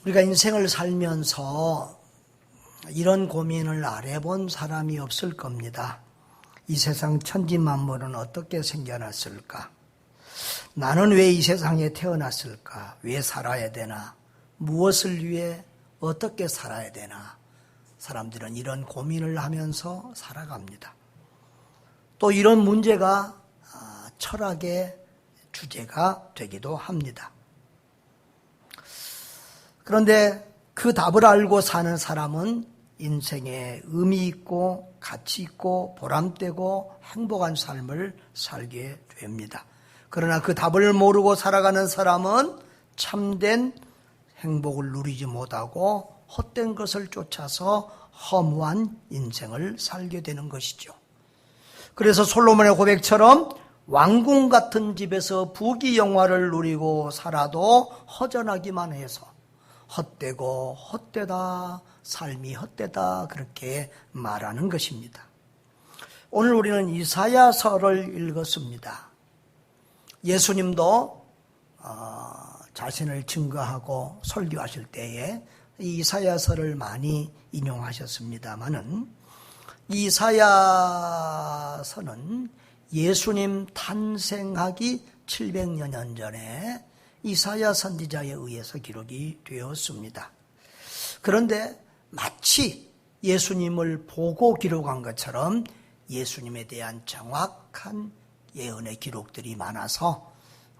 우리가 인생을 살면서 이런 고민을 안 해본 사람이 없을 겁니다. 이 세상 천지만물은 어떻게 생겨났을까? 나는 왜 이 세상에 태어났을까? 왜 살아야 되나? 무엇을 위해 어떻게 살아야 되나? 사람들은 이런 고민을 하면서 살아갑니다. 또 이런 문제가 철학의 주제가 되기도 합니다. 그런데 그 답을 알고 사는 사람은 인생에 의미 있고 가치 있고 보람되고 행복한 삶을 살게 됩니다. 그러나 그 답을 모르고 살아가는 사람은 참된 행복을 누리지 못하고 헛된 것을 쫓아서 허무한 인생을 살게 되는 것이죠. 그래서 솔로몬의 고백처럼 왕궁 같은 집에서 부귀영화를 누리고 살아도 허전하기만 해서 헛되고 헛되다, 삶이 헛되다 그렇게 말하는 것입니다. 오늘 우리는 이사야서를 읽었습니다. 예수님도 자신을 증거하고 설교하실 때에 이 이사야서를 많이 인용하셨습니다마는 이사야서는 예수님 탄생하기 700여 년 전에 이사야 선지자에 의해서 기록이 되었습니다. 그런데 마치 예수님을 보고 기록한 것처럼 예수님에 대한 정확한 예언의 기록들이 많아서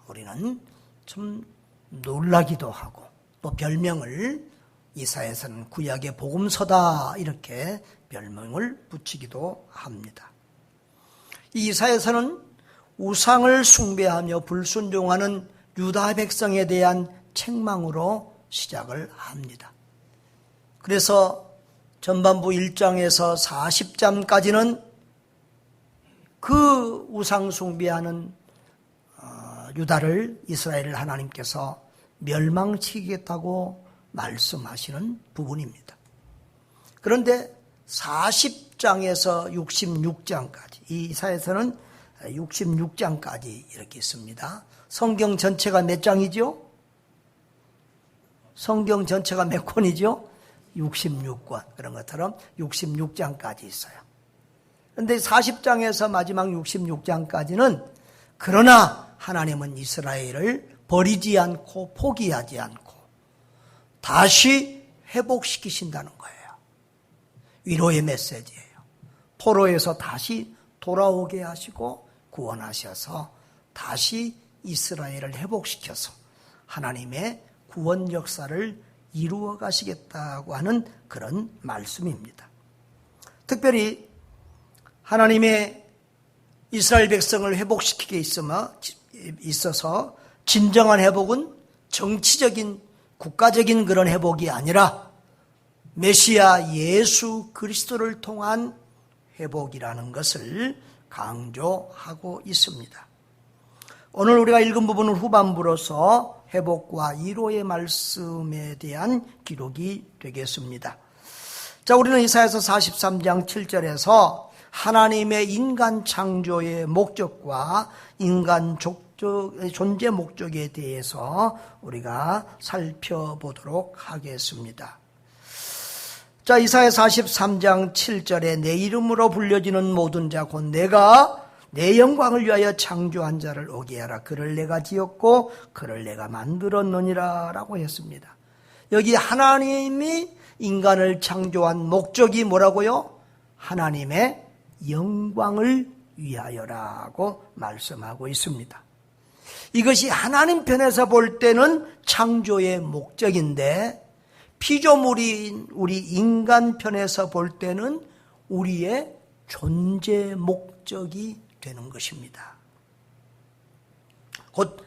우리는 좀 놀라기도 하고 또 별명을 이사야서는 구약의 복음서다 이렇게 별명을 붙이기도 합니다. 이 이사야서는 우상을 숭배하며 불순종하는 유다 백성에 대한 책망으로 시작을 합니다. 그래서 전반부 1장에서 40장까지는 그 우상 숭배하는 유다를 이스라엘을 하나님께서 멸망시키겠다고 말씀하시는 부분입니다. 그런데 40장에서 66장까지 이 이사야서는 66장까지 이렇게 있습니다. 성경 전체가 몇 장이죠? 성경 전체가 몇 권이죠? 66권. 그런 것처럼 66장까지 있어요. 그런데 40장에서 마지막 66장까지는 그러나 하나님은 이스라엘을 버리지 않고 포기하지 않고 다시 회복시키신다는 거예요. 위로의 메시지예요. 포로에서 다시 돌아오게 하시고 구원하셔서 다시 이스라엘을 회복시켜서 하나님의 구원 역사를 이루어 가시겠다고 하는 그런 말씀입니다. 특별히 하나님의 이스라엘 백성을 회복시키게 있어서 진정한 회복은 정치적인 국가적인 그런 회복이 아니라 메시아 예수 그리스도를 통한 회복이라는 것을 강조하고 있습니다. 오늘 우리가 읽은 부분은 후반부로서 회복과 위로의 말씀에 대한 기록이 되겠습니다. 자, 우리는 이사야서 43장 7절에서 하나님의 인간 창조의 목적과 인간 존재 목적에 대해서 우리가 살펴보도록 하겠습니다. 자, 이사야 43장 7절에 내 이름으로 불려지는 모든 자 곧 내가 내 영광을 위하여 창조한 자를 오게 하라. 그를 내가 지었고 그를 내가 만들었느니라 라고 했습니다. 여기 하나님이 인간을 창조한 목적이 뭐라고요? 하나님의 영광을 위하여라고 말씀하고 있습니다. 이것이 하나님 편에서 볼 때는 창조의 목적인데 피조물인 우리 인간 편에서 볼 때는 우리의 존재 목적이 되는 것입니다. 곧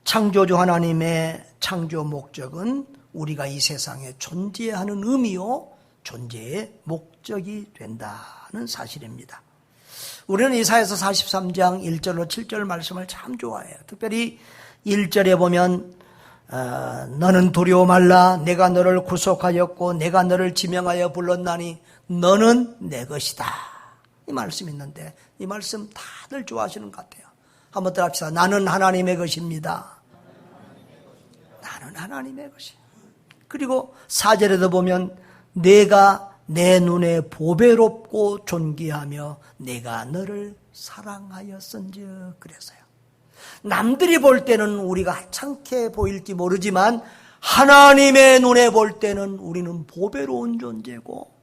창조주 하나님의 창조 목적은 우리가 이 세상에 존재하는 의미요 존재의 목적이 된다는 사실입니다. 우리는 이사야서 43장 1절로 7절 말씀을 참 좋아해요. 특별히 1절에 보면 너는 두려워 말라. 내가 너를 구속하였고 내가 너를 지명하여 불렀나니 너는 내 것이다. 이 말씀이 있는데 이 말씀 다들 좋아하시는 것 같아요. 한번 더 합시다. 나는 하나님의 것입니다. 나는 하나님의 것이에요. 그리고 4절에도 보면 내가 내 눈에 보배롭고 존귀하며 내가 너를 사랑하였은즉 그래서요. 남들이 볼 때는 우리가 하찮게 보일지 모르지만 하나님의 눈에 볼 때는 우리는 보배로운 존재고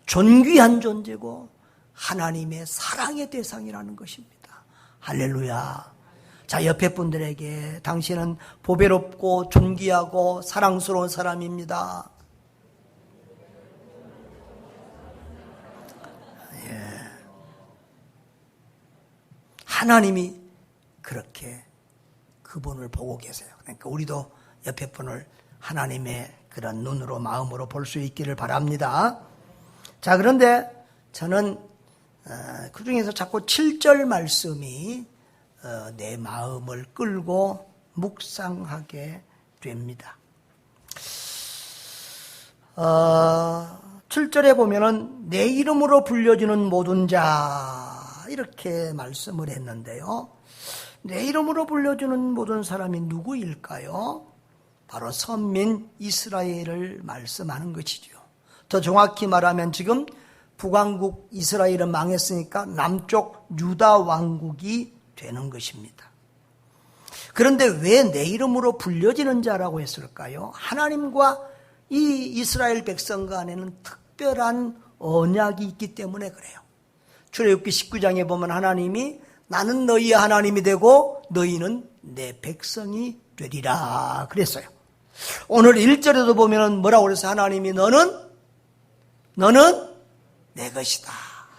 존귀한 존재고 하나님의 사랑의 대상이라는 것입니다. 할렐루야. 자, 옆에 분들에게 당신은 보배롭고 존귀하고 사랑스러운 사람입니다. 예. 하나님이 그렇게 그분을 보고 계세요. 그러니까 우리도 옆에 분을 하나님의 그런 눈으로 마음으로 볼 수 있기를 바랍니다. 자, 그런데 저는 그 중에서 자꾸 7절 말씀이 내 마음을 끌고 묵상하게 됩니다. 7절에 보면은 내 이름으로 불려지는 모든 자 이렇게 말씀을 했는데요. 내 이름으로 불려주는 모든 사람이 누구일까요? 바로 선민 이스라엘을 말씀하는 것이죠. 더 정확히 말하면 지금 북왕국 이스라엘은 망했으니까 남쪽 유다 왕국이 되는 것입니다. 그런데 왜 내 이름으로 불려지는 자라고 했을까요? 하나님과 이 이스라엘 백성 간에는 특별한 언약이 있기 때문에 그래요. 출애굽기 19장에 보면 하나님이 나는 너희의 하나님이 되고 너희는 내 백성이 되리라 그랬어요. 오늘 1절에도 보면 뭐라고 그랬어요? 하나님이 너는 내 것이다.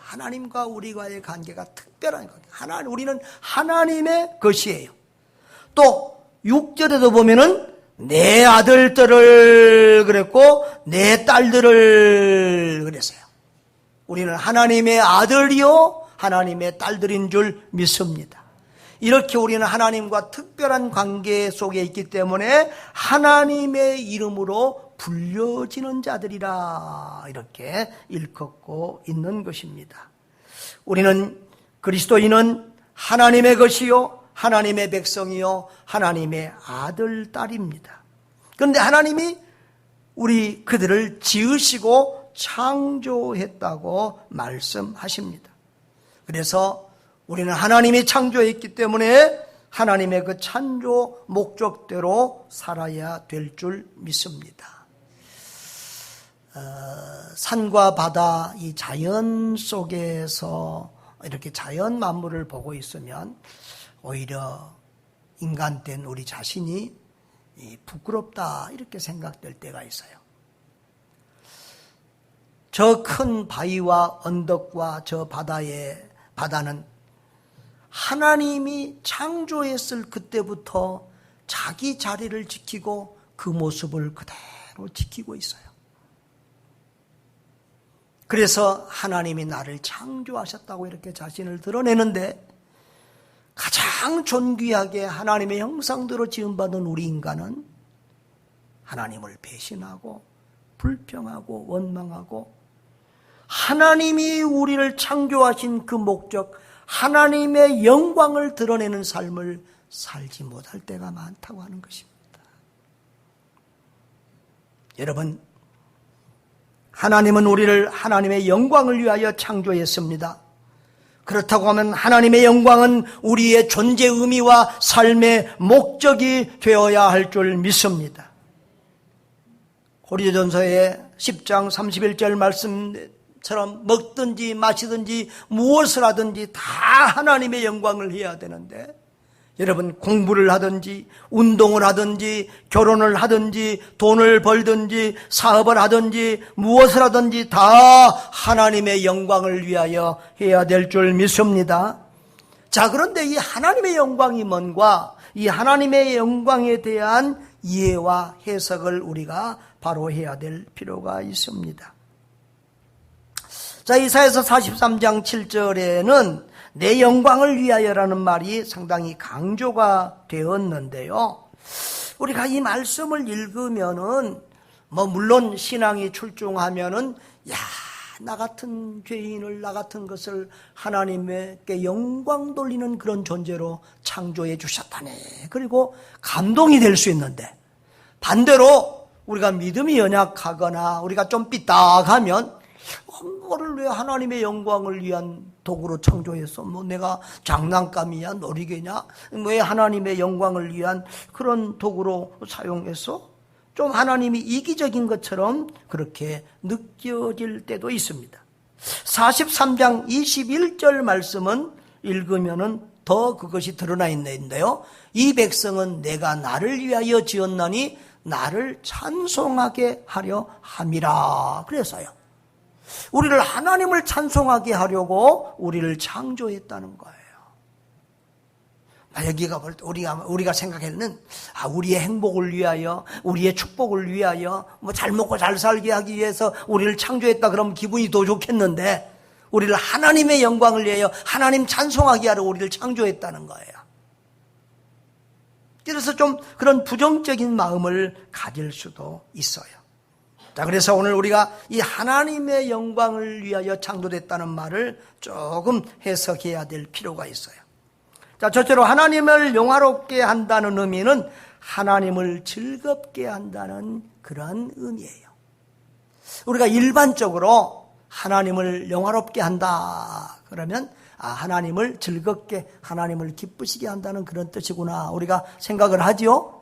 하나님과 우리와의 관계가 특별한 관계. 우리는 하나님의 것이에요. 또 6절에도 보면은 내 아들들을 그랬고 내 딸들을 그랬어요. 우리는 하나님의 아들이요 하나님의 딸들인 줄 믿습니다. 이렇게 우리는 하나님과 특별한 관계 속에 있기 때문에 하나님의 이름으로 불려지는 자들이라 이렇게 일컫고 있는 것입니다. 우리는 그리스도인은 하나님의 것이요 하나님의 백성이요 하나님의 아들, 딸입니다. 그런데 하나님이 우리 그들을 지으시고 창조했다고 말씀하십니다. 그래서 우리는 하나님이 창조했기 때문에 하나님의 그 창조 목적대로 살아야 될 줄 믿습니다. 산과 바다, 이 자연 속에서 이렇게 자연 만물을 보고 있으면 오히려 인간된 우리 자신이 부끄럽다 이렇게 생각될 때가 있어요. 저 큰 바위와 언덕과 저 바다는 하나님이 창조했을 그때부터 자기 자리를 지키고 그 모습을 그대로 지키고 있어요. 그래서 하나님이 나를 창조하셨다고 이렇게 자신을 드러내는데 가장 존귀하게 하나님의 형상대로 지음받은 우리 인간은 하나님을 배신하고 불평하고 원망하고 하나님이 우리를 창조하신 그 목적, 하나님의 영광을 드러내는 삶을 살지 못할 때가 많다고 하는 것입니다. 여러분, 하나님은 우리를 하나님의 영광을 위하여 창조했습니다. 그렇다고 하면 하나님의 영광은 우리의 존재 의미와 삶의 목적이 되어야 할 줄 믿습니다. 고린도전서의 10장 31절 말씀처럼 먹든지 마시든지 무엇을 하든지 다 하나님의 영광을 해야 되는데 여러분 공부를 하든지 운동을 하든지 결혼을 하든지 돈을 벌든지 사업을 하든지 무엇을 하든지 다 하나님의 영광을 위하여 해야 될 줄 믿습니다. 자, 그런데 이 하나님의 영광이 뭔가 이 하나님의 영광에 대한 이해와 해석을 우리가 바로 해야 될 필요가 있습니다. 자, 이사야서 43장 7절에는 내 영광을 위하여라는 말이 상당히 강조가 되었는데요. 우리가 이 말씀을 읽으면은 물론 신앙이 출중하면은 나 같은 죄인을 나 같은 것을 하나님께 영광 돌리는 그런 존재로 창조해 주셨다네. 그리고 감동이 될 수 있는데 반대로 우리가 믿음이 연약하거나 우리가 좀 삐딱하면 뭐를 왜 하나님의 영광을 위한 도구로 창조했어? 뭐 내가 장난감이냐 놀이개냐? 왜 하나님의 영광을 위한 그런 도구로 사용했어? 좀 하나님이 이기적인 것처럼 그렇게 느껴질 때도 있습니다. 43장 21절 말씀은 읽으면은 더 그것이 드러나 있는데요. 이 백성은 내가 나를 위하여 지었나니 나를 찬송하게 하려 함이라. 그래서요. 우리를 하나님을 찬송하게 하려고 우리를 창조했다는 거예요. 여기가 볼 때 우리가 생각했는 우리의 행복을 위하여, 우리의 축복을 위하여, 잘 먹고 잘 살게 하기 위해서 우리를 창조했다 그러면 기분이 더 좋겠는데, 우리를 하나님의 영광을 위하여 하나님 찬송하게 하려 우리를 창조했다는 거예요. 그래서 좀 그런 부정적인 마음을 가질 수도 있어요. 자, 그래서 오늘 우리가 이 하나님의 영광을 위하여 창조됐다는 말을 조금 해석해야 될 필요가 있어요. 자, 첫째로 하나님을 영화롭게 한다는 의미는 하나님을 즐겁게 한다는 그런 의미예요. 우리가 일반적으로 하나님을 영화롭게 한다 그러면 하나님을 즐겁게, 하나님을 기쁘시게 한다는 그런 뜻이구나 우리가 생각을 하지요.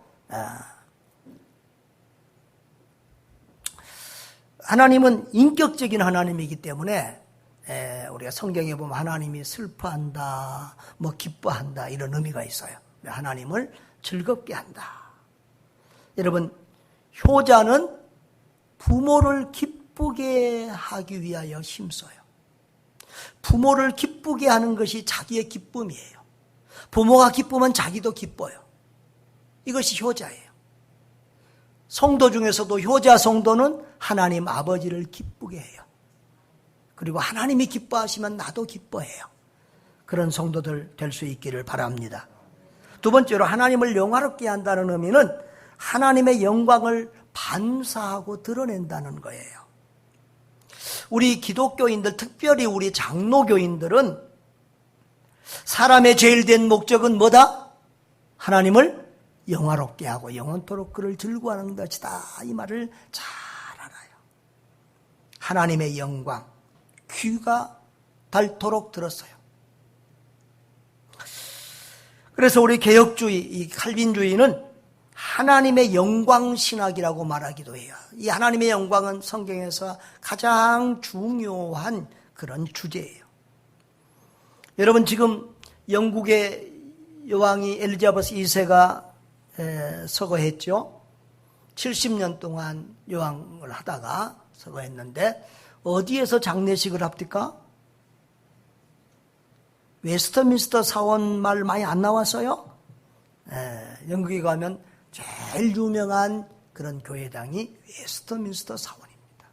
하나님은 인격적인 하나님이기 때문에 우리가 성경에 보면 하나님이 슬퍼한다, 기뻐한다 이런 의미가 있어요. 하나님을 즐겁게 한다. 여러분, 효자는 부모를 기쁘게 하기 위하여 힘써요. 부모를 기쁘게 하는 것이 자기의 기쁨이에요. 부모가 기쁘면 자기도 기뻐요. 이것이 효자예요. 성도 중에서도 효자 성도는 하나님 아버지를 기쁘게 해요. 그리고 하나님이 기뻐하시면 나도 기뻐해요. 그런 성도들 될 수 있기를 바랍니다. 두 번째로 하나님을 영화롭게 한다는 의미는 하나님의 영광을 반사하고 드러낸다는 거예요. 우리 기독교인들, 특별히 우리 장로교인들은 사람의 제일 된 목적은 뭐다? 하나님을 영화롭게 하고 영원토록 그를 즐거워하는 것이다. 이 말을 잘 알아요. 하나님의 영광, 귀가 닳도록 들었어요. 그래서 우리 개혁주의, 이 칼빈주의는 하나님의 영광신학이라고 말하기도 해요. 이 하나님의 영광은 성경에서 가장 중요한 그런 주제예요. 여러분, 지금 영국의 여왕이 엘리자베스 2세가 서거했죠. 70년 동안 여왕을 하다가 서거했는데 어디에서 장례식을 합니까? 웨스트민스터 사원 말 많이 안 나왔어요? 영국에 가면 제일 유명한 그런 교회당이 웨스트민스터 사원입니다.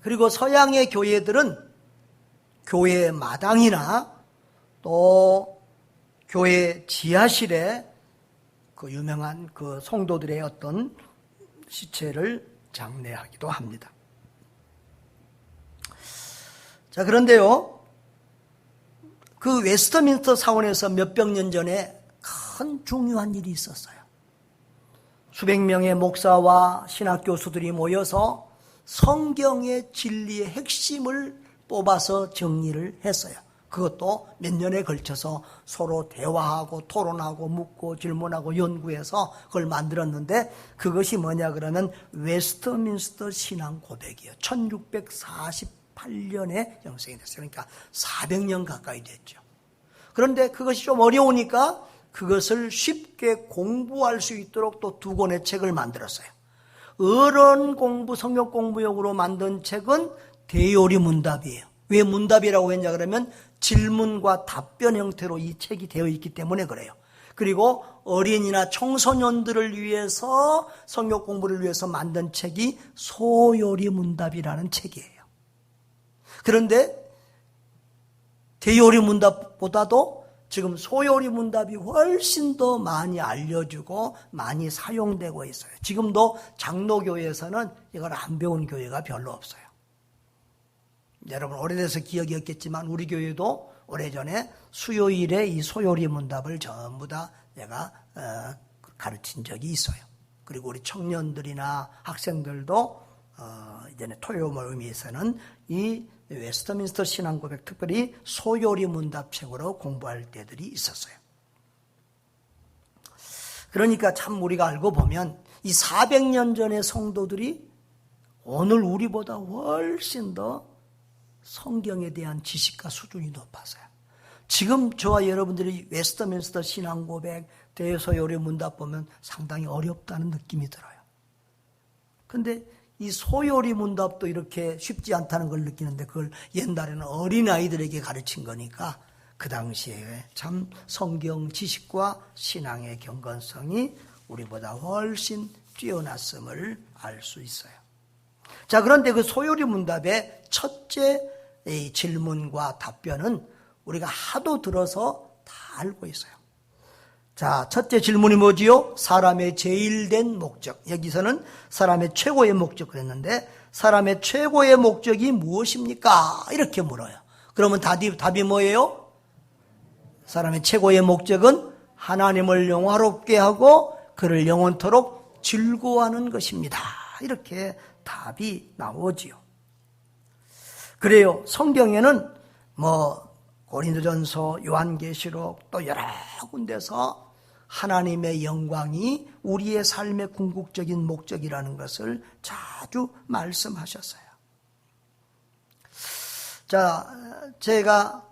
그리고 서양의 교회들은 교회 마당이나 또 교회 지하실에 그 유명한 그 성도들의 어떤 시체를 장례하기도 합니다. 자, 그런데요, 그 웨스트민스터 사원에서 몇백 년 전에 큰 중요한 일이 있었어요. 수백 명의 목사와 신학 교수들이 모여서 성경의 진리의 핵심을 뽑아서 정리를 했어요. 그것도 몇 년에 걸쳐서 서로 대화하고 토론하고 묻고 질문하고 연구해서 그걸 만들었는데, 그것이 뭐냐 그러면 웨스트민스터 신앙 고백이에요. 1648년에 형성이 됐어요. 그러니까 400년 가까이 됐죠. 그런데 그것이 좀 어려우니까 그것을 쉽게 공부할 수 있도록 또 두 권의 책을 만들었어요. 어른 공부, 성경 공부용으로 만든 책은 대요리 문답이에요. 왜 문답이라고 했냐 그러면 질문과 답변 형태로 이 책이 되어 있기 때문에 그래요. 그리고 어린이나 청소년들을 위해서 성경 공부를 위해서 만든 책이 소요리 문답이라는 책이에요. 그런데 대요리 문답보다도 지금 소요리 문답이 훨씬 더 많이 알려주고 많이 사용되고 있어요. 지금도 장로교회에서는 이걸 안 배운 교회가 별로 없어요. 여러분 오래돼서 기억이 없겠지만 우리 교회도 오래전에 수요일에 이 소요리 문답을 전부 다 내가 가르친 적이 있어요. 그리고 우리 청년들이나 학생들도 이제는 토요 모임에서는 이 웨스트민스터 신앙고백, 특별히 소요리 문답책으로 공부할 때들이 있었어요. 그러니까 참 우리가 알고 보면 이 400년 전의 성도들이 오늘 우리보다 훨씬 더 성경에 대한 지식과 수준이 높아서요. 지금 저와 여러분들이 웨스트민스터 신앙고백, 대소요리 문답 보면 상당히 어렵다는 느낌이 들어요. 근데 이 소요리 문답도 이렇게 쉽지 않다는 걸 느끼는데 그걸 옛날에는 어린아이들에게 가르친 거니까 그 당시에 참 성경 지식과 신앙의 경건성이 우리보다 훨씬 뛰어났음을 알 수 있어요. 자, 그런데 그 소요리 문답의 첫째 질문과 답변은 우리가 하도 들어서 다 알고 있어요. 자, 첫째 질문이 뭐지요? 사람의 제일된 목적. 여기서는 사람의 최고의 목적 그랬는데 사람의 최고의 목적이 무엇입니까? 이렇게 물어요. 그러면 답이 뭐예요? 사람의 최고의 목적은 하나님을 영화롭게 하고 그를 영원토록 즐거워하는 것입니다. 이렇게 답이 나오지요. 그래요. 성경에는 고린도전서, 요한계시록 또 여러 군데서 하나님의 영광이 우리의 삶의 궁극적인 목적이라는 것을 자주 말씀하셨어요. 자, 제가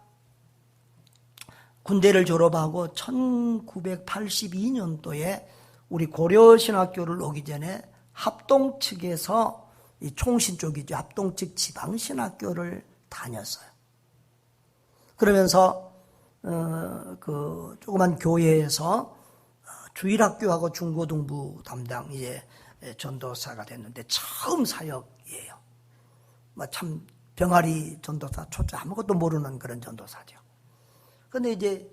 군대를 졸업하고 1982년도에 우리 고려신학교를 오기 전에 합동 측에서 이 총신 쪽이죠. 합동 측 지방신학교를 다녔어요. 그러면서 그 조그만 교회에서 주일학교하고 중고등부 담당 이제 전도사가 됐는데 처음 사역이에요. 참 병아리 전도사, 초짜 아무것도 모르는 그런 전도사죠. 근데 이제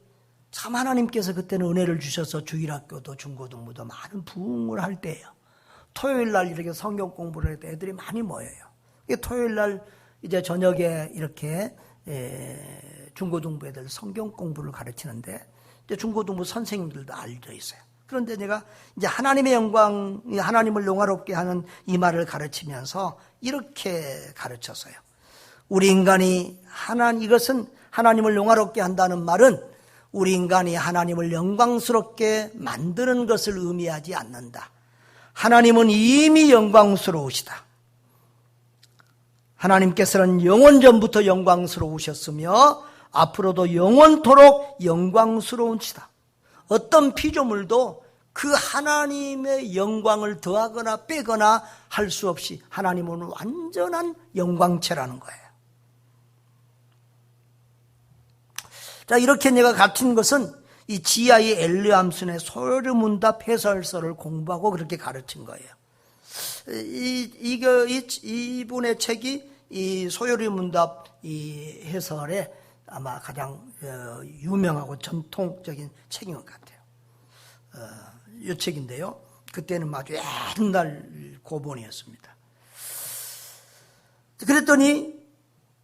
참 하나님께서 그때는 은혜를 주셔서 주일학교도 중고등부도 많은 부흥을 할 때예요. 토요일 날 이렇게 성경 공부를 할 때 애들이 많이 모여요. 토요일 날 이제 저녁에 이렇게 중고등부 애들 성경 공부를 가르치는데 이제 중고등부 선생님들도 알려 있어요. 그런데 내가 이제 하나님의 영광, 하나님을 영화롭게 하는 이 말을 가르치면서 이렇게 가르쳤어요. 우리 인간이 이것은 하나님을 영화롭게 한다는 말은 우리 인간이 하나님을 영광스럽게 만드는 것을 의미하지 않는다. 하나님은 이미 영광스러우시다. 하나님께서는 영원 전부터 영광스러우셨으며 앞으로도 영원토록 영광스러우시다. 어떤 피조물도 그 하나님의 영광을 더하거나 빼거나 할 수 없이 하나님은 완전한 영광체라는 거예요. 자, 이렇게 내가 가르친 것은 이 G.I. 엘리암슨의 소요리 문답 해설서를 공부하고 그렇게 가르친 거예요. 이분의 책이 이 소요리 문답 이 해설에 아마 가장 유명하고 전통적인 책인 것 같아요. 이 책인데요. 그때는 아주 옛날 고본이었습니다. 그랬더니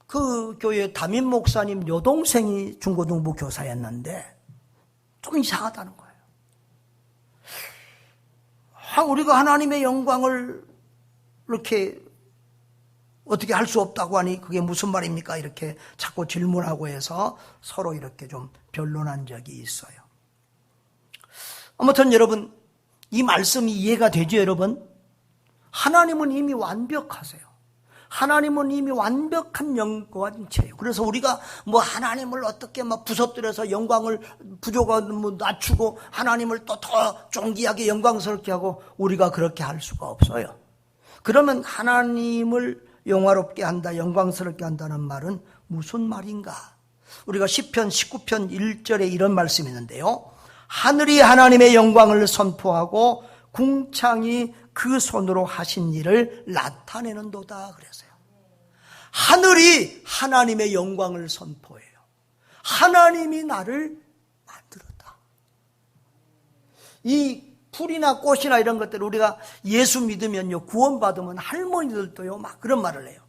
그 교회 담임 목사님 여동생이 중고등부 교사였는데 좀 이상하다는 거예요. 우리가 하나님의 영광을 이렇게 어떻게 할 수 없다고 하니 그게 무슨 말입니까? 이렇게 자꾸 질문하고 해서 서로 이렇게 좀 변론한 적이 있어요. 아무튼 여러분, 이 말씀이 이해가 되죠, 여러분? 하나님은 이미 완벽하세요. 하나님은 이미 완벽한 영광체예요. 그래서 우리가 하나님을 어떻게 부서뜨려서 영광을 부족한 낮추고 하나님을 또 더 존귀하게 영광스럽게 하고 우리가 그렇게 할 수가 없어요. 그러면 하나님을 영화롭게 한다, 영광스럽게 한다는 말은 무슨 말인가? 우리가 시편 19편 1절에 이런 말씀이 있는데요. 하늘이 하나님의 영광을 선포하고 궁창이 그 손으로 하신 일을 나타내는도다 그랬어요. 하늘이 하나님의 영광을 선포해요. 하나님이 나를 만들었다. 이 풀이나 꽃이나 이런 것들 우리가 예수 믿으면요, 구원받으면 할머니들도요 막 그런 말을 해요.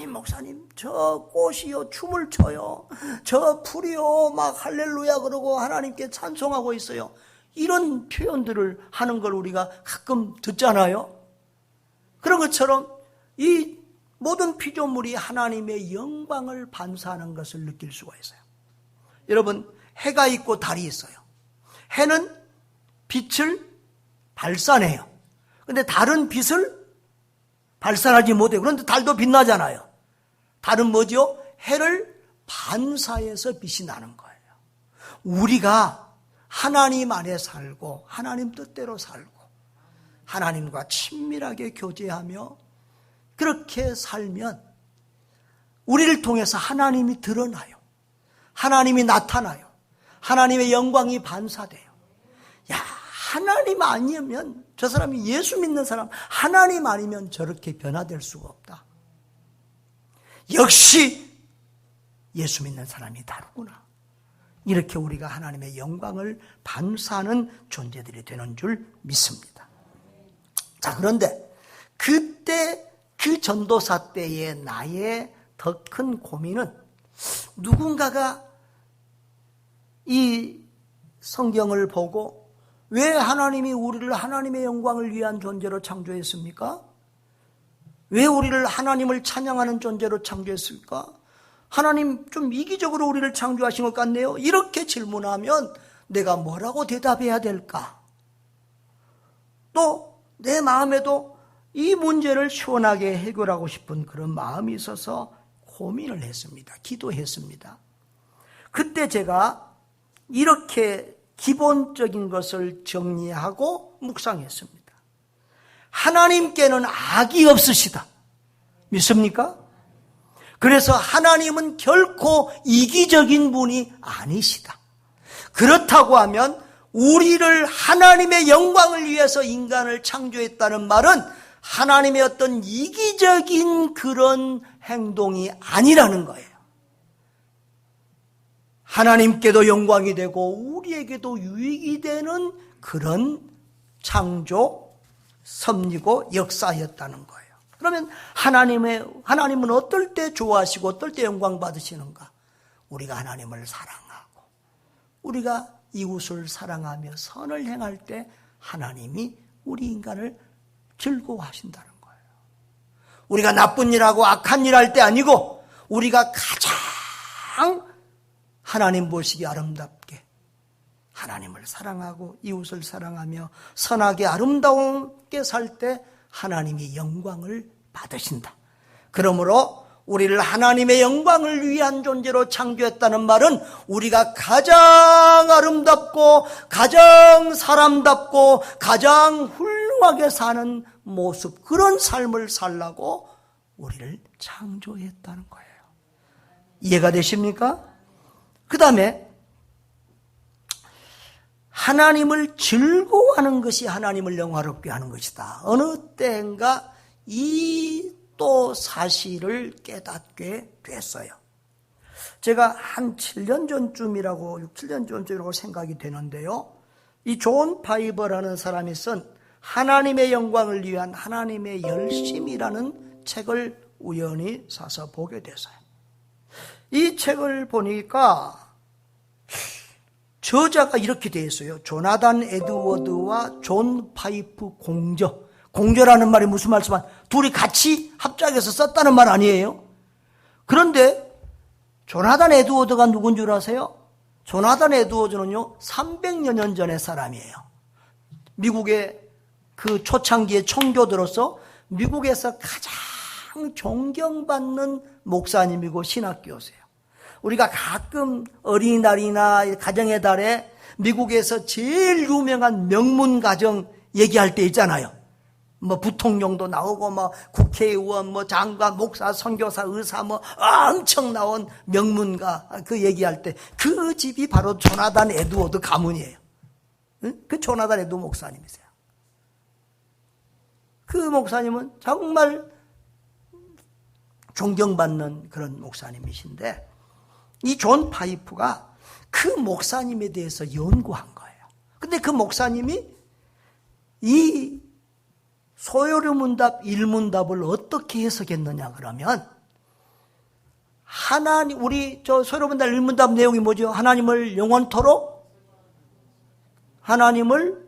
목사님 저 꽃이요 춤을 춰요, 저 풀이요 막 할렐루야 그러고 하나님께 찬송하고 있어요. 이런 표현들을 하는 걸 우리가 가끔 듣잖아요. 그런 것처럼 이 모든 피조물이 하나님의 영광을 반사하는 것을 느낄 수가 있어요. 여러분, 해가 있고 달이 있어요. 해는 빛을 발산해요. 그런데 달은 빛을 발산하지 못해요. 그런데 달도 빛나잖아요. 달은 뭐죠? 해를 반사해서 빛이 나는 거예요. 우리가 하나님 안에 살고 하나님 뜻대로 살고 하나님과 친밀하게 교제하며 그렇게 살면 우리를 통해서 하나님이 드러나요. 하나님이 나타나요. 하나님의 영광이 반사돼요. 야, 하나님 아니면, 저 사람이 예수 믿는 사람, 하나님 아니면 저렇게 변화될 수가 없다. 역시 예수 믿는 사람이 다르구나. 이렇게 우리가 하나님의 영광을 반사하는 존재들이 되는 줄 믿습니다. 자, 그런데 그때 그 전도사 때의 나의 더 큰 고민은 누군가가 이 성경을 보고 왜 하나님이 우리를 하나님의 영광을 위한 존재로 창조했습니까? 왜 우리를 하나님을 찬양하는 존재로 창조했을까? 하나님 좀 이기적으로 우리를 창조하신 것 같네요. 이렇게 질문하면 내가 뭐라고 대답해야 될까? 또 내 마음에도 이 문제를 시원하게 해결하고 싶은 그런 마음이 있어서 고민을 했습니다. 기도했습니다. 그때 제가 이렇게 기본적인 것을 정리하고 묵상했습니다. 하나님께는 악이 없으시다. 믿습니까? 그래서 하나님은 결코 이기적인 분이 아니시다. 그렇다고 하면 우리를 하나님의 영광을 위해서 인간을 창조했다는 말은 하나님의 어떤 이기적인 그런 행동이 아니라는 거예요. 하나님께도 영광이 되고 우리에게도 유익이 되는 그런 창조, 섭리고 역사였다는 거예요. 그러면 하나님은 어떨 때 좋아하시고 어떨 때 영광 받으시는가? 우리가 하나님을 사랑하고 우리가 이웃을 사랑하며 선을 행할 때 하나님이 우리 인간을 즐거워하신다는 거예요. 우리가 나쁜 일하고 악한 일 할 때 아니고 우리가 가장 하나님 보시기 아름답게 하나님을 사랑하고 이웃을 사랑하며 선하게 아름다우게 살 때 하나님이 영광을 받으신다. 그러므로 우리를 하나님의 영광을 위한 존재로 창조했다는 말은 우리가 가장 아름답고 가장 사람답고 가장 훌륭하게 사는 모습, 그런 삶을 살라고 우리를 창조했다는 거예요. 이해가 되십니까? 그 다음에 하나님을 즐거워하는 것이 하나님을 영화롭게 하는 것이다. 어느 때인가 이 또 사실을 깨닫게 됐어요. 제가 한 7년 전쯤이라고 6, 7년 전쯤이라고 생각이 되는데요. 이 존 파이버라는 사람이 쓴 하나님의 영광을 위한 하나님의 열심이라는 책을 우연히 사서 보게 됐어요. 이 책을 보니까 저자가 이렇게 되어 있어요. 조나단 에드워드와 존 파이프 공저. 공저라는 말이 무슨 말씀이야? 둘이 같이 합작해서 썼다는 말 아니에요? 그런데 조나단 에드워드가 누군 줄 아세요? 조나단 에드워드는요 300여 년 전의 사람이에요. 미국의 그 초창기의 청교도로서 미국에서 가장 존경받는 목사님이고 신학교세요. 우리가 가끔 어린이날이나 가정의 달에 미국에서 제일 유명한 명문 가정 얘기할 때 있잖아요. 뭐 부통령도 나오고 뭐 국회의원, 뭐 장관, 목사, 선교사, 의사 뭐 엄청 나온 명문가 그 얘기할 때 그 집이 바로 조나단 에드워드 가문이에요. 그 조나단 에드워드 목사님이세요. 그 목사님은 정말 존경받는 그런 목사님이신데 이 존 파이프가 그 목사님에 대해서 연구한 거예요. 근데 그 목사님이 이 소요리문답, 일문답을 어떻게 해석했느냐 그러면 우리 소요리문답, 일문답 내용이 뭐죠? 하나님을 영원토록 하나님을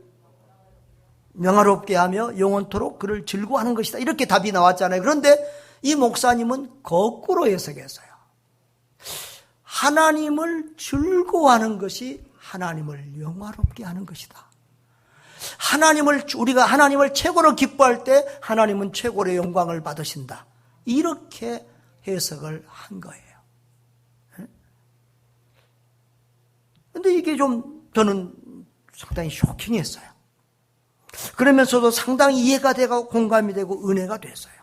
명화롭게 하며 영원토록 그를 즐거워하는 것이다. 이렇게 답이 나왔잖아요. 그런데 이 목사님은 거꾸로 해석했어요. 하나님을 즐거워하는 것이 하나님을 영화롭게 하는 것이다. 우리가 하나님을 최고로 기뻐할 때 하나님은 최고의 영광을 받으신다. 이렇게 해석을 한 거예요. 그런데 이게 좀 저는 상당히 쇼킹했어요. 그러면서도 상당히 이해가 되고 공감이 되고 은혜가 됐어요.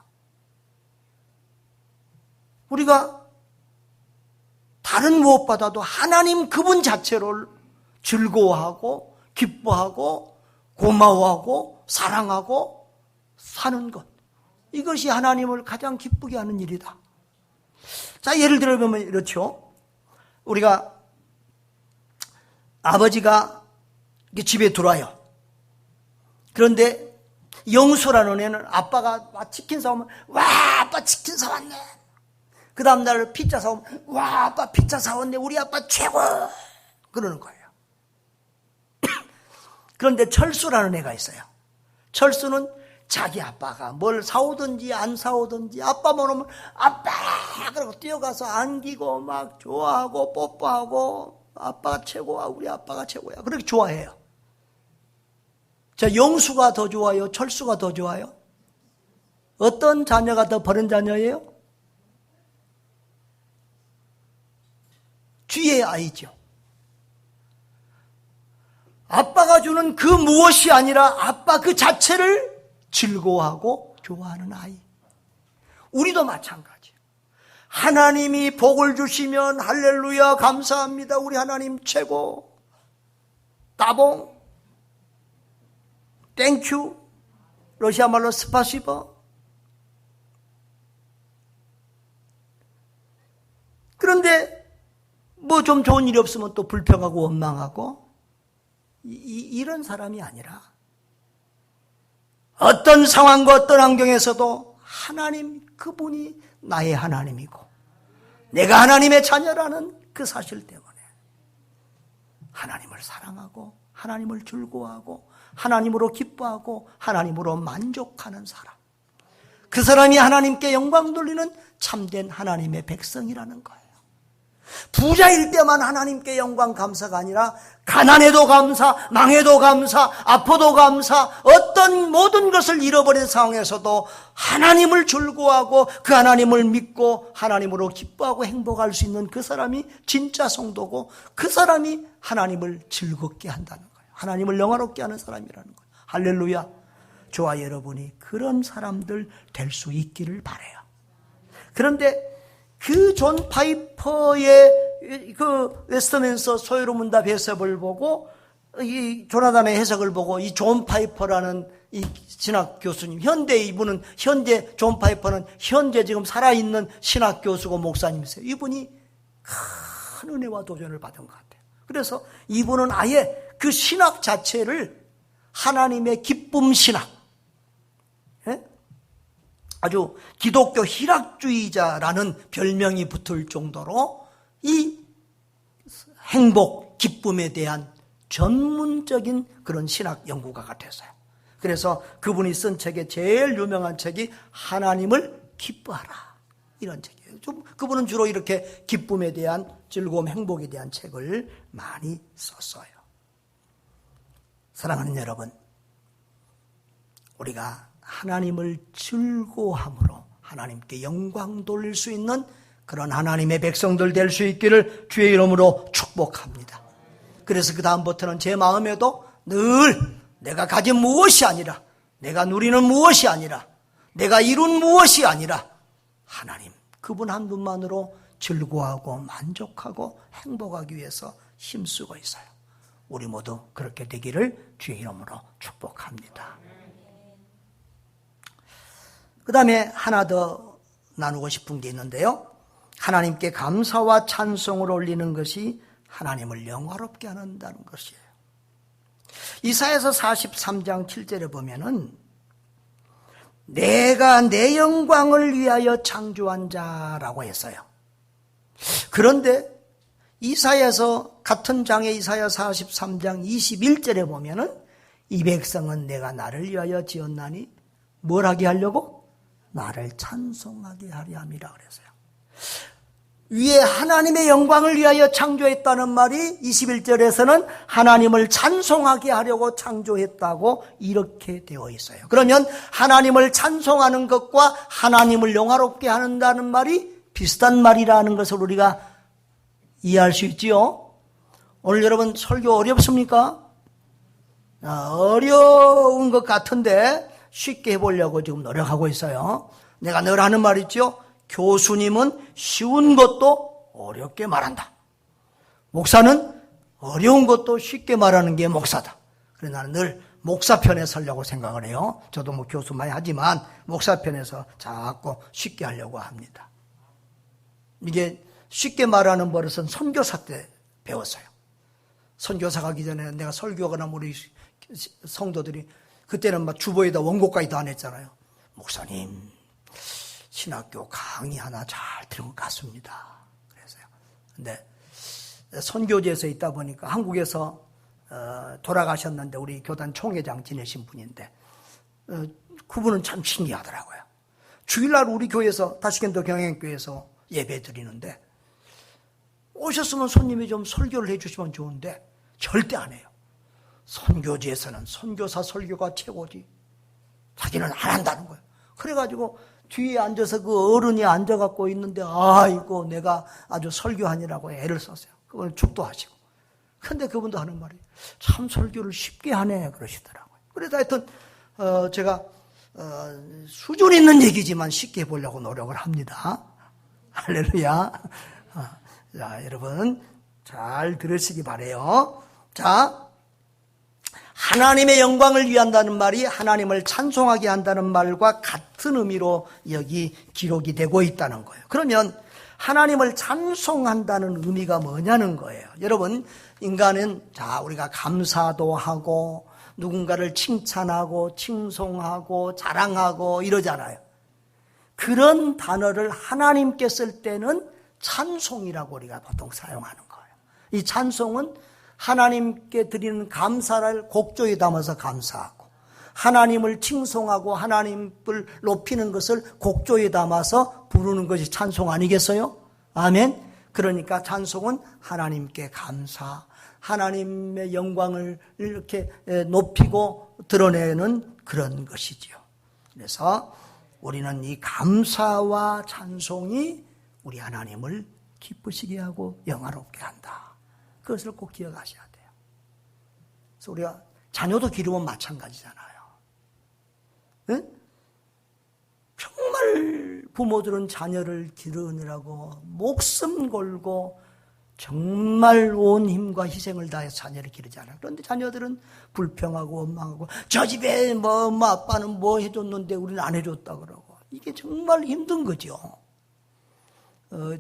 우리가 다른 무엇보다도 하나님 그분 자체를 즐거워하고 기뻐하고 고마워하고 사랑하고 사는 것, 이것이 하나님을 가장 기쁘게 하는 일이다. 자, 예를 들어 보면 이렇죠. 우리가 아버지가 집에 들어와요. 그런데 영수라는 애는 아빠가 치킨 사오면 와 아빠 치킨 사왔네. 그 다음 날 피자 사오면 와 아빠 피자 사왔네. 우리 아빠 최고. 그러는 거예요. 그런데 철수라는 애가 있어요. 철수는 자기 아빠가 뭘 사오든지 안 사오든지 아빠만 오면 아빠 그러고 뛰어가서 안기고 막 좋아하고 뽀뽀하고 아빠가 최고야. 우리 아빠가 최고야. 그렇게 좋아해요. 자, 영수가 더 좋아요? 철수가 더 좋아요? 어떤 자녀가 더 버른 자녀예요? 쥐의 아이죠. 아빠가 주는 그 무엇이 아니라 아빠 그 자체를 즐거워하고 좋아하는 아이. 우리도 마찬가지예요. 하나님이 복을 주시면 할렐루야 감사합니다. 우리 하나님 최고. 따봉. 땡큐. 러시아 말로 스파시버. 그런데 뭐 좀 좋은 일이 없으면 또 불평하고 원망하고 이런 사람이 아니라 어떤 상황과 어떤 환경에서도 하나님 그분이 나의 하나님이고 내가 하나님의 자녀라는 그 사실 때문에 하나님을 사랑하고 하나님을 즐거워하고 하나님으로 기뻐하고 하나님으로 만족하는 사람, 그 사람이 하나님께 영광 돌리는 참된 하나님의 백성이라는 거예요. 부자일 때만 하나님께 영광 감사가 아니라 가난해도 감사, 망해도 감사, 아파도 감사, 어떤 모든 것을 잃어버린 상황에서도 하나님을 즐거워하고 그 하나님을 믿고 하나님으로 기뻐하고 행복할 수 있는 그 사람이 진짜 성도고 그 사람이 하나님을 즐겁게 한다는 거예요. 하나님을 영화롭게 하는 사람이라는 거예요. 할렐루야. 저와 여러분이 그런 사람들 될 수 있기를 바라요. 그런데 그 존 파이퍼의 그 웨스터민스터 소요로 문답 해석을 보고 이 조나단의 해석을 보고 이 존 파이퍼라는 이 신학 교수님, 현재 존 파이퍼는 현재 지금 살아있는 신학 교수고 목사님이세요. 이분이 큰 은혜와 도전을 받은 것 같아요. 그래서 이분은 아예 그 신학 자체를 하나님의 기쁨 신학, 아주 기독교 희락주의자라는 별명이 붙을 정도로 이 행복, 기쁨에 대한 전문적인 그런 신학 연구가가 됐어요. 그래서 그분이 쓴 책의 제일 유명한 책이 하나님을 기뻐하라, 이런 책이에요. 그분은 주로 이렇게 기쁨에 대한, 즐거움, 행복에 대한 책을 많이 썼어요. 사랑하는 여러분, 우리가 하나님을 즐거워함으로 하나님께 영광 돌릴 수 있는 그런 하나님의 백성들 될 수 있기를 주의 이름으로 축복합니다. 그래서 그 다음부터는 제 마음에도 늘 내가 가진 무엇이 아니라, 내가 누리는 무엇이 아니라, 내가 이룬 무엇이 아니라 하나님 그분 한 분만으로 즐거워하고 만족하고 행복하기 위해서 힘쓰고 있어요. 우리 모두 그렇게 되기를 주의 이름으로 축복합니다. 그 다음에 하나 더 나누고 싶은 게 있는데요. 하나님께 감사와 찬송을 올리는 것이 하나님을 영화롭게 한다는 것이에요. 이사야서 43장 7절에 보면은 내가 내 영광을 위하여 창조한 자라고 했어요. 그런데 이사야서 같은 장에 이사야 43장 21절에 보면은 이 백성은 내가 나를 위하여 지었나니 뭘 하게 하려고? 나를 찬송하게 하려 함이라 그랬어요. 위에 하나님의 영광을 위하여 창조했다는 말이 21절에서는 하나님을 찬송하게 하려고 창조했다고 이렇게 되어 있어요. 그러면 하나님을 찬송하는 것과 하나님을 영화롭게 한다는 말이 비슷한 말이라는 것을 우리가 이해할 수 있지요. 오늘 여러분 설교 어렵습니까? 어려운 것 같은데 쉽게 해보려고 지금 노력하고 있어요. 내가 늘 하는 말 있죠. 교수님은 쉬운 것도 어렵게 말한다. 목사는 어려운 것도 쉽게 말하는 게 목사다. 그래서 나는 늘 목사 편에 서려고 생각을 해요. 저도 뭐 교수 많이 하지만 목사 편에서 자꾸 쉽게 하려고 합니다. 이게 쉽게 말하는 버릇은 선교사 때 배웠어요. 선교사 가기 전에 내가 설교하거나 우리 성도들이 그때는 막 주보에다 원고까지도 안 했잖아요. 목사님 신학교 강의 하나 잘 들은 것 같습니다. 그래서요. 근데 선교지에서 있다 보니까 한국에서 돌아가셨는데 우리 교단 총회장 지내신 분인데 그분은 참 신기하더라고요. 주일날 우리 교회에서 다시겐도 경영교회에서 예배 드리는데 오셨으면 손님이 좀 설교를 해주시면 좋은데 절대 안 해요. 선교지에서는 선교사 설교가 최고지. 자기는 안 한다는 거예요. 그래가지고 뒤에 앉아서 그 어른이 앉아갖고 있는데 아이고 내가 아주 설교하느라고 애를 썼어요. 그건 축도하시고. 근데 그분도 하는 말이 참 설교를 쉽게 하네 그러시더라고요. 그래서 하여튼 제가 수준 있는 얘기지만 쉽게 해보려고 노력을 합니다. 할렐루야. 자, 여러분 잘 들으시기 바라요. 자, 하나님의 영광을 위한다는 말이 하나님을 찬송하게 한다는 말과 같은 의미로 여기 기록이 되고 있다는 거예요. 그러면 하나님을 찬송한다는 의미가 뭐냐는 거예요. 여러분, 인간은 우리가 감사도 하고 누군가를 칭찬하고 칭송하고 자랑하고 이러잖아요. 그런 단어를 하나님께 쓸 때는 찬송이라고 우리가 보통 사용하는 거예요. 이 찬송은 하나님께 드리는 감사를 곡조에 담아서 감사하고 하나님을 칭송하고 하나님을 높이는 것을 곡조에 담아서 부르는 것이 찬송 아니겠어요? 아멘. 그러니까 찬송은 하나님께 감사, 하나님의 영광을 이렇게 높이고 드러내는 그런 것이지요. 그래서 우리는 이 감사와 찬송이 우리 하나님을 기쁘시게 하고 영화롭게 한다. 그것을 꼭 기억하셔야 돼요. 그래서 우리가 자녀도 기르면 마찬가지잖아요. 응? 정말 부모들은 자녀를 기르느라고 목숨 걸고 정말 온 힘과 희생을 다해서 자녀를 기르잖아요. 그런데 자녀들은 불평하고 원망하고 저 집에 뭐 엄마 아빠는 뭐 해줬는데 우리는 안 해줬다 그러고 이게 정말 힘든 거죠.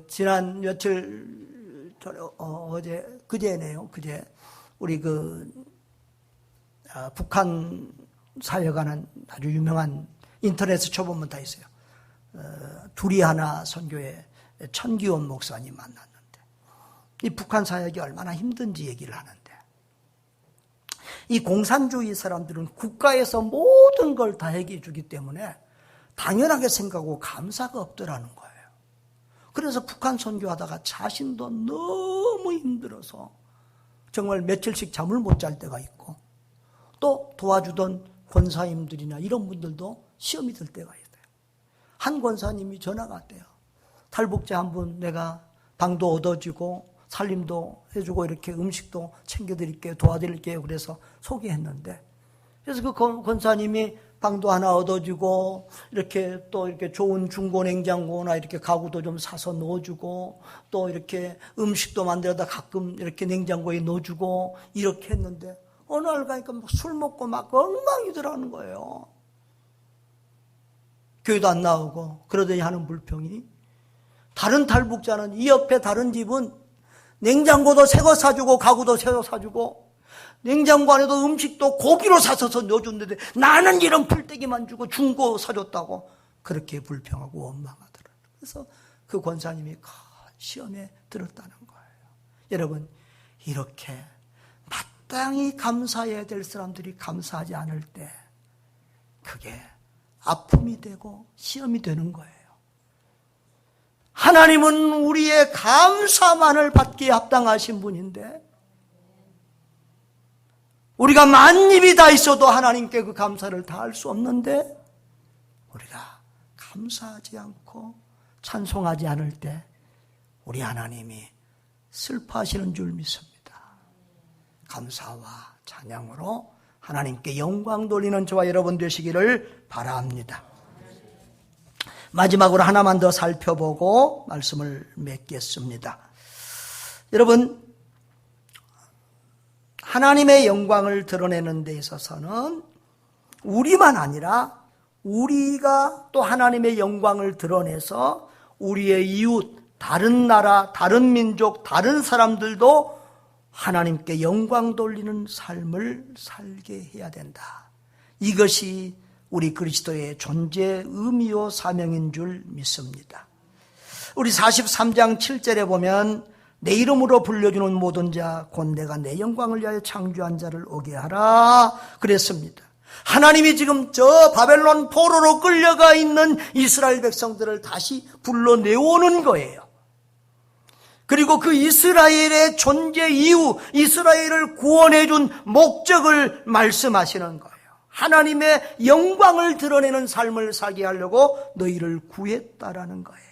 지난 며칠 그제 우리 북한 사역하는 아주 유명한 인터넷에 쳐보면 다 있어요. 둘이 하나 선교회 천기원 목사님 만났는데 이 북한 사역이 얼마나 힘든지 얘기를 하는데 이 공산주의 사람들은 국가에서 모든 걸 다 해결해 주기 때문에 당연하게 생각하고 감사가 없더라는 거예요. 그래서 북한 선교하다가 자신도 너무 힘들어서 정말 며칠씩 잠을 못 잘 때가 있고 또 도와주던 권사님들이나 이런 분들도 시험이 들 때가 있어요. 한 권사님이 전화가 왔대요. 탈북자 한 분 내가 방도 얻어주고 살림도 해주고 이렇게 음식도 챙겨드릴게요. 도와드릴게요. 그래서 소개했는데 그래서 그 권사님이 방도 하나 얻어주고 이렇게 또 이렇게 좋은 중고 냉장고나 이렇게 가구도 좀 사서 넣어주고 또 이렇게 음식도 만들어다 가끔 이렇게 냉장고에 넣어주고 이렇게 했는데 어느 날 가니까 술 먹고 막 엉망이더라는 거예요. 교회도 안 나오고 그러더니 하는 불평이 다른 탈북자는 이 옆에 다른 집은 냉장고도 새 거 사주고 가구도 새 거 사주고 냉장고 안에도 음식도 고기로 사서 넣어줬는데 나는 이런 풀떼기만 주고 중고 사줬다고 그렇게 불평하고 원망하더라고요. 그래서 그 권사님이 큰 시험에 들었다는 거예요. 여러분 이렇게 마땅히 감사해야 될 사람들이 감사하지 않을 때 그게 아픔이 되고 시험이 되는 거예요. 하나님은 우리의 감사만을 받기에 합당하신 분인데 우리가 만입이 다 있어도 하나님께 그 감사를 다 할 수 없는데 우리가 감사하지 않고 찬송하지 않을 때 우리 하나님이 슬퍼하시는 줄 믿습니다. 감사와 찬양으로 하나님께 영광 돌리는 저와 여러분 되시기를 바랍니다. 마지막으로 하나만 더 살펴보고 말씀을 맺겠습니다. 여러분, 하나님의 영광을 드러내는 데 있어서는 우리만 아니라 우리가 또 하나님의 영광을 드러내서 우리의 이웃, 다른 나라, 다른 민족, 다른 사람들도 하나님께 영광 돌리는 삶을 살게 해야 된다. 이것이 우리 그리스도의 존재 의미요 사명인 줄 믿습니다. 우리 43장 7절에 보면 내 이름으로 불려주는 모든 자 곧 내가 내 영광을 위하여 창조한 자를 오게 하라 그랬습니다. 하나님이 지금 저 바벨론 포로로 끌려가 있는 이스라엘 백성들을 다시 불러내오는 거예요. 그리고 그 이스라엘의 존재 이유, 이스라엘을 구원해 준 목적을 말씀하시는 거예요. 하나님의 영광을 드러내는 삶을 살게 하려고 너희를 구했다라는 거예요.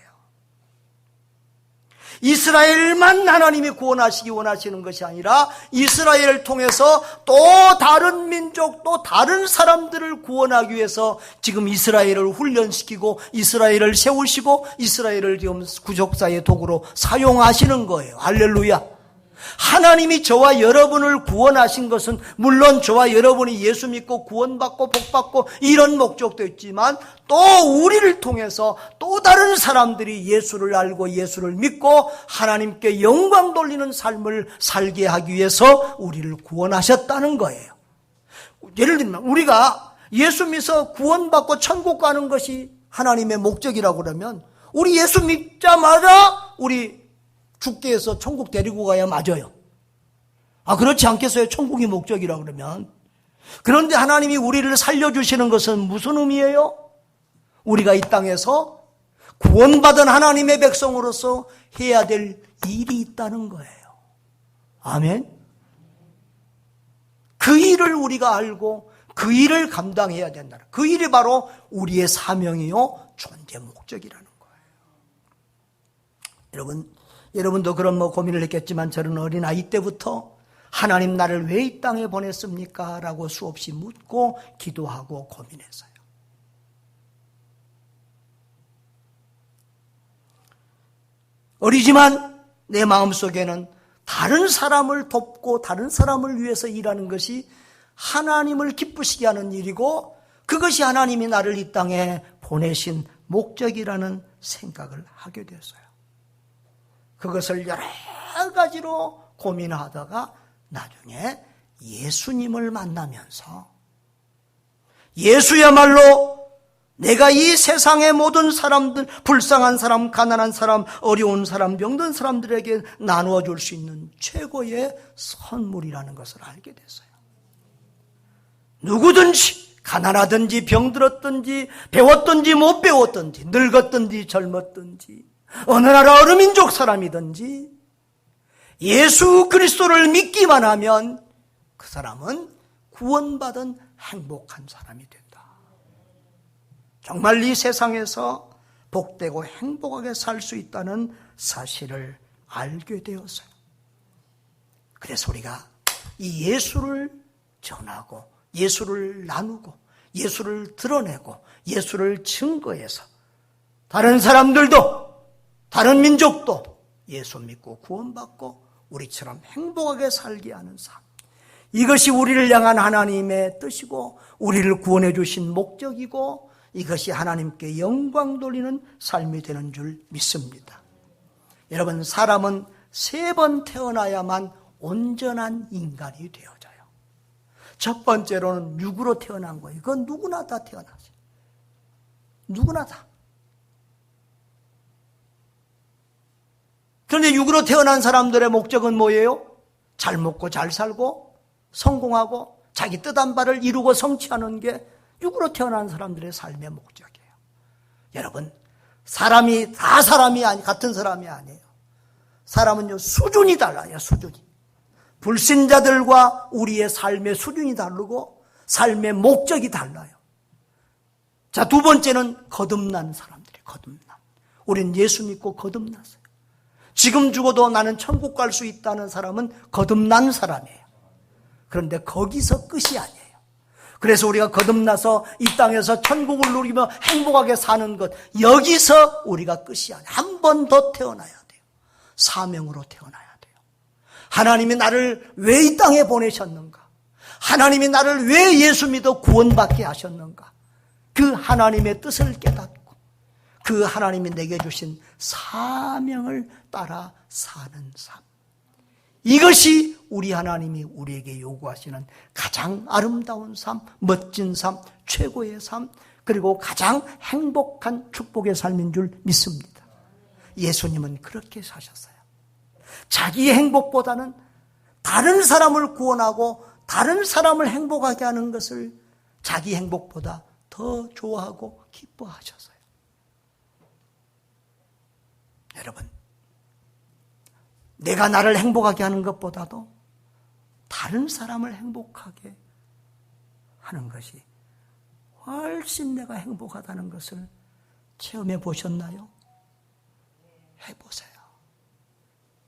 이스라엘만 하나님이 구원하시기 원하시는 것이 아니라 이스라엘을 통해서 또 다른 민족, 또 다른 사람들을 구원하기 위해서 지금 이스라엘을 훈련시키고 이스라엘을 세우시고 이스라엘을 지금 구속사의 도구로 사용하시는 거예요. 할렐루야. 하나님이 저와 여러분을 구원하신 것은 물론 저와 여러분이 예수 믿고 구원받고 복받고 이런 목적도 있지만 또 우리를 통해서 또 다른 사람들이 예수를 알고 예수를 믿고 하나님께 영광 돌리는 삶을 살게 하기 위해서 우리를 구원하셨다는 거예요. 예를 들면 우리가 예수 믿어 구원받고 천국 가는 것이 하나님의 목적이라고 그러면 우리 예수 믿자마자 우리 죽게 해서 천국 데리고 가야 맞아요. 그렇지 않겠어요? 천국이 목적이라 그러면. 그런데 하나님이 우리를 살려주시는 것은 무슨 의미예요? 우리가 이 땅에서 구원받은 하나님의 백성으로서 해야 될 일이 있다는 거예요. 아멘. 그 일을 우리가 알고 그 일을 감당해야 된다. 그 일이 바로 우리의 사명이요 존재 목적이라는 거예요. 여러분도 그런 고민을 했겠지만 저는 어린 아이 때부터 하나님 나를 왜 이 땅에 보냈습니까? 라고 수없이 묻고 기도하고 고민했어요. 어리지만 내 마음속에는 다른 사람을 돕고 다른 사람을 위해서 일하는 것이 하나님을 기쁘시게 하는 일이고 그것이 하나님이 나를 이 땅에 보내신 목적이라는 생각을 하게 되었어요. 그것을 여러 가지로 고민하다가 나중에 예수님을 만나면서 예수야말로 내가 이 세상의 모든 사람들, 불쌍한 사람, 가난한 사람, 어려운 사람, 병든 사람들에게 나누어 줄 수 있는 최고의 선물이라는 것을 알게 됐어요. 누구든지 가난하든지 병들었든지 배웠든지 못 배웠든지 늙었든지 젊었든지 어느 나라 어느 민족 사람이든지 예수 그리스도를 믿기만 하면 그 사람은 구원받은 행복한 사람이 된다. 정말 이 세상에서 복되고 행복하게 살 수 있다는 사실을 알게 되었어요. 그래서 우리가 이 예수를 전하고 예수를 나누고 예수를 드러내고 예수를 증거해서 다른 사람들도 다른 민족도 예수 믿고 구원받고 우리처럼 행복하게 살게 하는 삶. 이것이 우리를 향한 하나님의 뜻이고 우리를 구원해 주신 목적이고 이것이 하나님께 영광 돌리는 삶이 되는 줄 믿습니다. 여러분, 사람은 3번 태어나야만 온전한 인간이 되어져요. 첫 번째로는 육으로 태어난 거예요. 이건 누구나 다 태어나죠. 누구나 다. 그런데 육으로 태어난 사람들의 목적은 뭐예요? 잘 먹고 잘 살고 성공하고 자기 뜻한 바를 이루고 성취하는 게 육으로 태어난 사람들의 삶의 목적이에요. 여러분, 사람이 다 같은 사람이 아니에요. 사람은요, 수준이 달라요, 수준이. 불신자들과 우리의 삶의 수준이 다르고 삶의 목적이 달라요. 자, 두 번째는 거듭난 사람들이에요. 거듭난. 우린 예수 믿고 거듭났어요. 지금 죽어도 나는 천국 갈 수 있다는 사람은 거듭난 사람이에요. 그런데 거기서 끝이 아니에요. 그래서 우리가 거듭나서 이 땅에서 천국을 누리며 행복하게 사는 것, 여기서 우리가 끝이 아니에요. 한 번 더 태어나야 돼요. 사명으로 태어나야 돼요. 하나님이 나를 왜 이 땅에 보내셨는가? 하나님이 나를 왜 예수 믿어 구원받게 하셨는가? 그 하나님의 뜻을 깨닫고 그 하나님이 내게 주신 사명을 따라 사는 삶. 이것이 우리 하나님이 우리에게 요구하시는 가장 아름다운 삶, 멋진 삶, 최고의 삶, 그리고 가장 행복한 축복의 삶인 줄 믿습니다. 예수님은 그렇게 사셨어요. 자기의 행복보다는 다른 사람을 구원하고 다른 사람을 행복하게 하는 것을 자기 행복보다 더 좋아하고 기뻐하셨어요. 여러분, 내가 나를 행복하게 하는 것보다도 다른 사람을 행복하게 하는 것이 훨씬 내가 행복하다는 것을 체험해 보셨나요? 해보세요.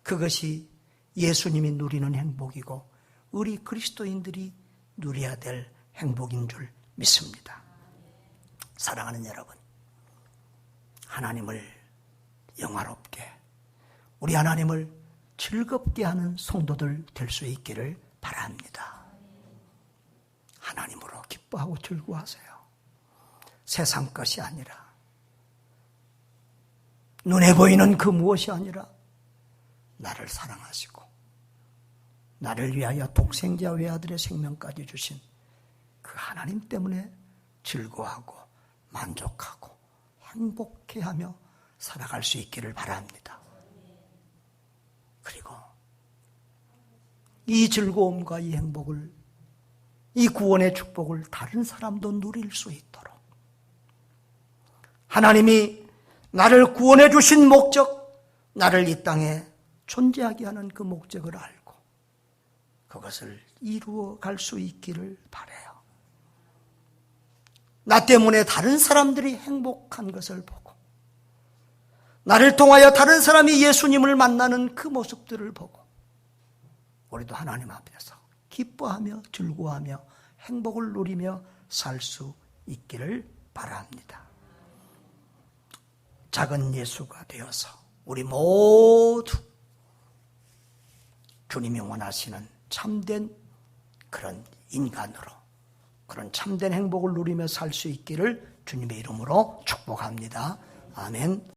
그것이 예수님이 누리는 행복이고 우리 그리스도인들이 누려야 될 행복인 줄 믿습니다. 사랑하는 여러분, 하나님을 영화롭게, 우리 하나님을 즐겁게 하는 성도들 될 수 있기를 바랍니다. 하나님으로 기뻐하고 즐거워하세요. 세상 것이 아니라, 눈에 보이는 그 무엇이 아니라 나를 사랑하시고 나를 위하여 독생자 외아들의 생명까지 주신 그 하나님 때문에 즐거워하고 만족하고 행복해하며 살아갈 수 있기를 바랍니다. 그리고 이 즐거움과 이 행복을, 이 구원의 축복을 다른 사람도 누릴 수 있도록 하나님이 나를 구원해 주신 목적, 나를 이 땅에 존재하게 하는 그 목적을 알고 그것을 이루어 갈 수 있기를 바라요. 나 때문에 다른 사람들이 행복한 것을 보고 나를 통하여 다른 사람이 예수님을 만나는 그 모습들을 보고 우리도 하나님 앞에서 기뻐하며 즐거워하며 행복을 누리며 살 수 있기를 바랍니다. 작은 예수가 되어서 우리 모두 주님이 원하시는 참된 그런 인간으로, 그런 참된 행복을 누리며 살 수 있기를 주님의 이름으로 축복합니다. 아멘.